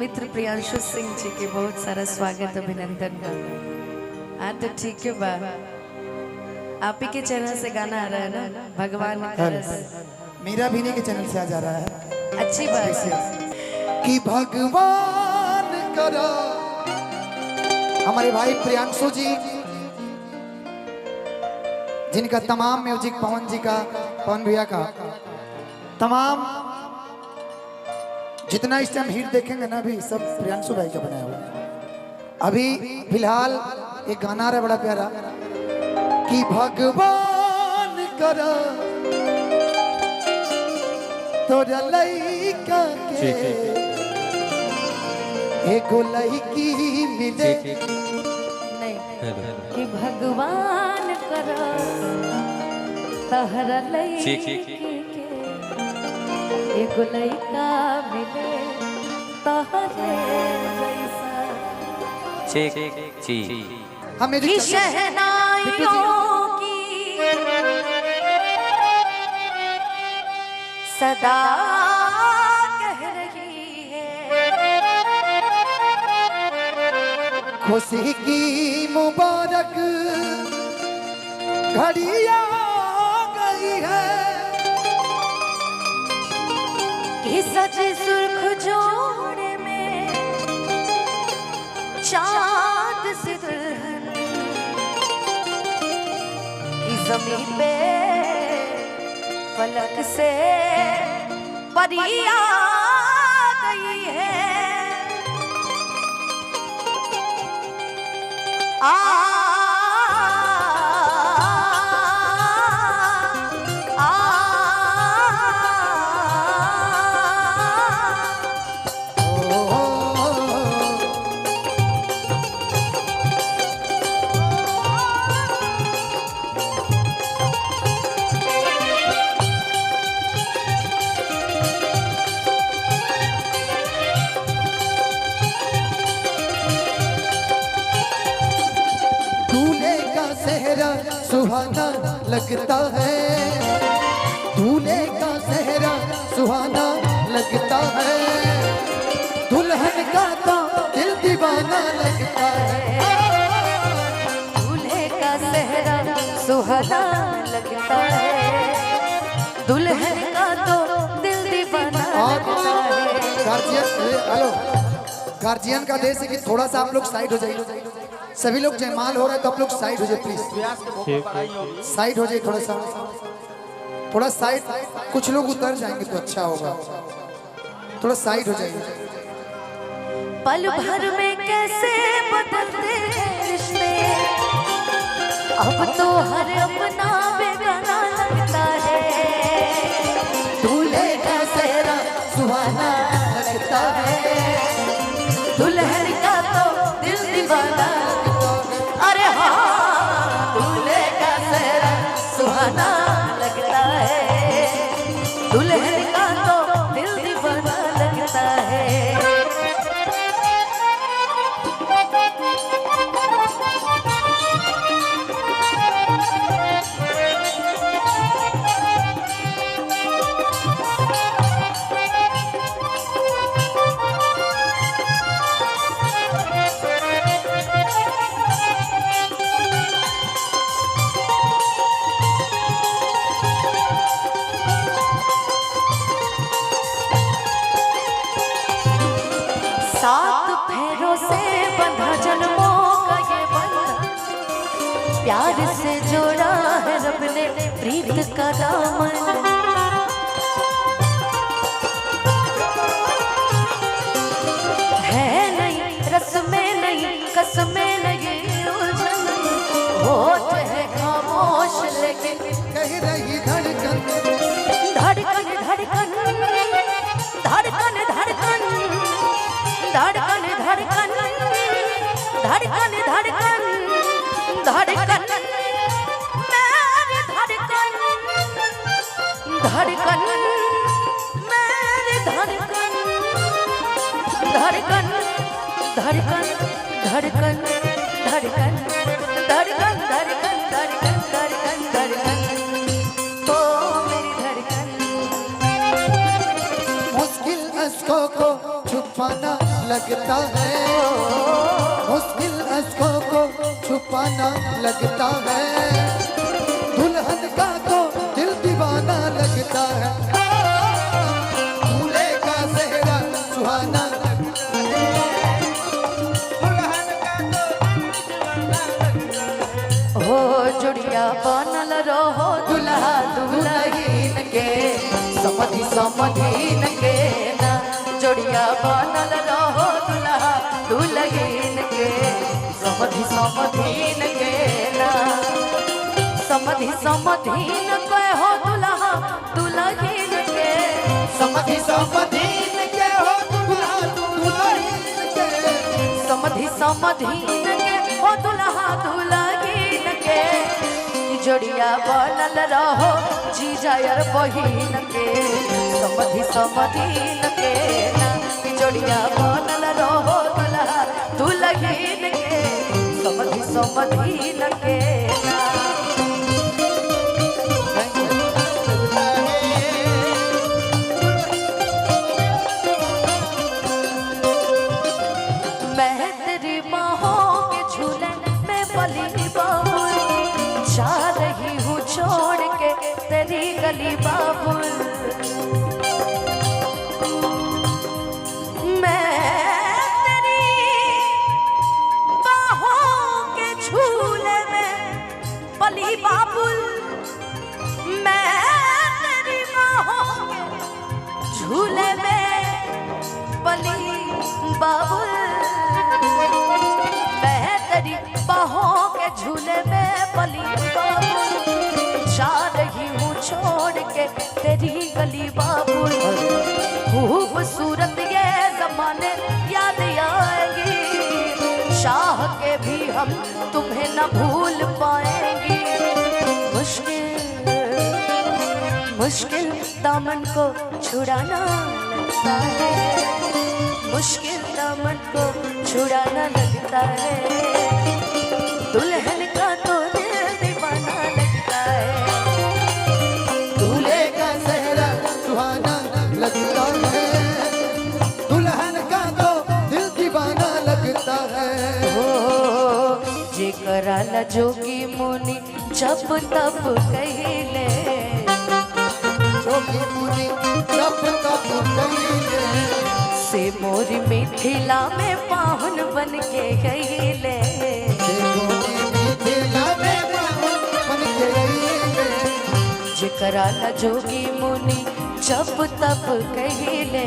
मित्र प्रियांशु सिंह जी के बहुत सारा स्वागत अभिनंदन बा। हाँ तो ठीक है बा, आप ही के चैनल से गाना आ रहा है ना, भगवान का रस। मेरा भी नहीं के चैनल से आ जा रहा है। अच्छी बात है कि भगवान करो हमारे भाई प्रियांशु जी, जिनका तमाम म्यूजिक पवन जी का, पवन भैया का तमाम जितना इस टाइम हिट देखेंगे ना भी सब प्रियांशु भाई का बनाया हुआ है। अभी फिलहाल एक गाना आ रहा है बड़ा प्यारा कि भगवान करो तोरा लइका के एगो लइकी मिले नहीं कि भगवान करो तहरा लइके के एगो लइका मिले तहरे जैसा। हमें कि शहनाइयों की सदा कह रही है खुशी की मुबारक घड़ी आ गई है कि सजे सुर्ख जोड़े में चांद से दुल्हन की जमीन पे फलक से परी आ गई है। आ सुहाना लगता है, दूल्हे का सेहरा सुहाना लगता है, दुल्हन का तो दिल दीवाना लगता है। दूल्हे का सेहरा सुहाना लगता है, दुल्हन का तो दिल दीवाना लगता है। गार्जियन, हेलो गार्जियन का देश है कि थोड़ा सा आप लोग साइड हो जाइए। सभी लोग जयमाल हो रहा है तो आप लोग साइड हो जाए प्लीज, साइड हो जाए थोड़ा साइड, कुछ लोग उतर जाएंगे तो अच्छा होगा, थोड़ा साइड हो जाइए। पल भर में कैसे बदलते हैं रिश्ते, अब तो हर अपना बेगाना लगता है। दूल्हे का सेहरा सुहाना लगता है, दुल्हन का तो दिल दीवाना। अरे हाँ, दूल्हे का सेहरा सुहाना लगता है, दुल्हन का तो दिल दीवाना लगता है। सात फेरों से बंधा जन्मों का ये बंधन, प्यार से जोड़ा है रब ने प्रीत का दामन। है नहीं रस्में नहीं कसमें नहीं उलझन, होठ है खामोश लेकिन कह रही धड़कन धड़कन धड़कन धड़कन धड़कन धड़कन धड़कन धड़कन धड़कन धड़कन मेरी धड़कन धड़कन मेरी धड़कन धड़कन धड़कन धड़कन धड़कन धड़कन धड़कन धड़कन धड़कन धड़कन ओ मेरी धड़कन। मुश्किल अश्कों को छुपाना लगता है, मुश्किल अश्कों को छुपाना लगता है, दुल्हन का तो दिल दीवाना लगता है, दूल्हे का सेहरा सुहाना लगता है, दुल्हन का तो हो जुड़िया बनल रहो दुल्हा दुल्हन के, समधि समधीन के ना, जोड़िया बनल रहो दुल्हा दुल्हन के, समधि समधीन के ना, समधि समधीन के हो दुल्हा दुल्हन के, समधि समधीन के हो दुल्हा दुल्हन के, समधि समधीन के हो दुल्हा दुल्हन के, जोड़िया बनल रहो जीजा यार बहिन के, समधि समधीन के ना, जोड़िया बनल रहो दुल्हा दुल्हन के, समधि समधीन के ना। मैं तेरी बाहों के झूले में पली बाबुल, जा रही हूँ छोड़ के तेरी गली बाबुल, मैं तेरी बाहों के झूले में पली बाबुल, मैं तेरी बाहों के झूले में पली बाबुल, मैं तेरी बाहों के झूले में पली बाबुल, जा रही हूँ छोड़ के तेरी गली बाबुल, खूबसूरत ये जमाने याद आएंगी, शाह के भी हम तुम्हें न भूल पाएंगे, मुश्किल मुश्किल दामन को छुड़ाना लगता है, मुश्किल दामन को छुड़ाना लगता है, दुल्हन का तो दिल दीवाना लगता है, दूल्हे का सेहरा सुहाना लगता है, दुल्हन का तो दिल दीवाना लगता है, हो जे कराला जोगी मुनि जब तब कहिले, जोगी मुनि जब तब कहिले, से मोरी मिथिला में पाहुन बन के गईले, जेकरा न जोगी मुनि जब तब कहिले,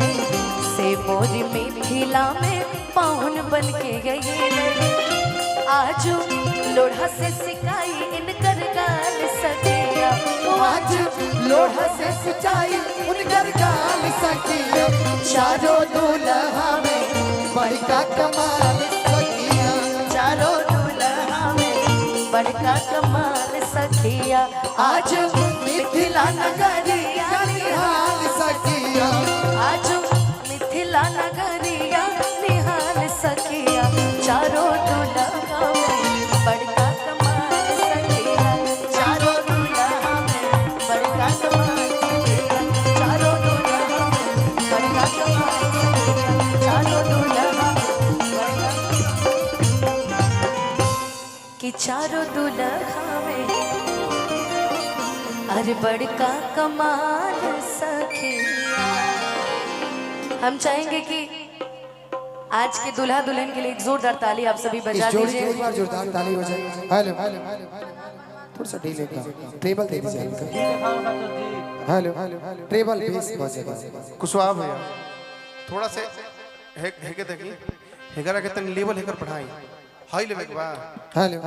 से मोरी मिथिला में पाहुन बन के गईले, आज लोढ़ा से सिकाई इनकर गाल सकिया, आज लोढ़ा से सिंचाई उनकर गाल सकिया, चारों दूल्हा में बड़का कमाल सकिया, चारों दूल्हा में बड़का कमाल सखिया, आज मिथिला नगरिया निहाल सकिया, आज मिथिला नगरिया निहाल सखिया, चारों दूल्हा में बड़का कमाल सखिया, चारों दूल्हा में बड़का कमाल सखिया, चारों दूल्हा में बड़का कमाल सखिया, चारों दूल्हा में बड़का कि चारों दूल्हा में अरे बड़का कमाल सखिया। हम चाहेंगे कि आज के दूल्हा दुल्हन के लिए एक जोरदार ताली आप सभी बजा इस जोड़ी दीजिए। की एक बार जोरदार ताली हो जाए। हेलो थोड़ा सा ढीले का ट्रेबल दे दीजिए। हेलो ट्रेबल बेस बजेगा। कुशवाहा भैया थोड़ा से हेगे देखी हेगरा के तंग लेवल हेकर पढ़ाई हाई लेवल के बा हेलो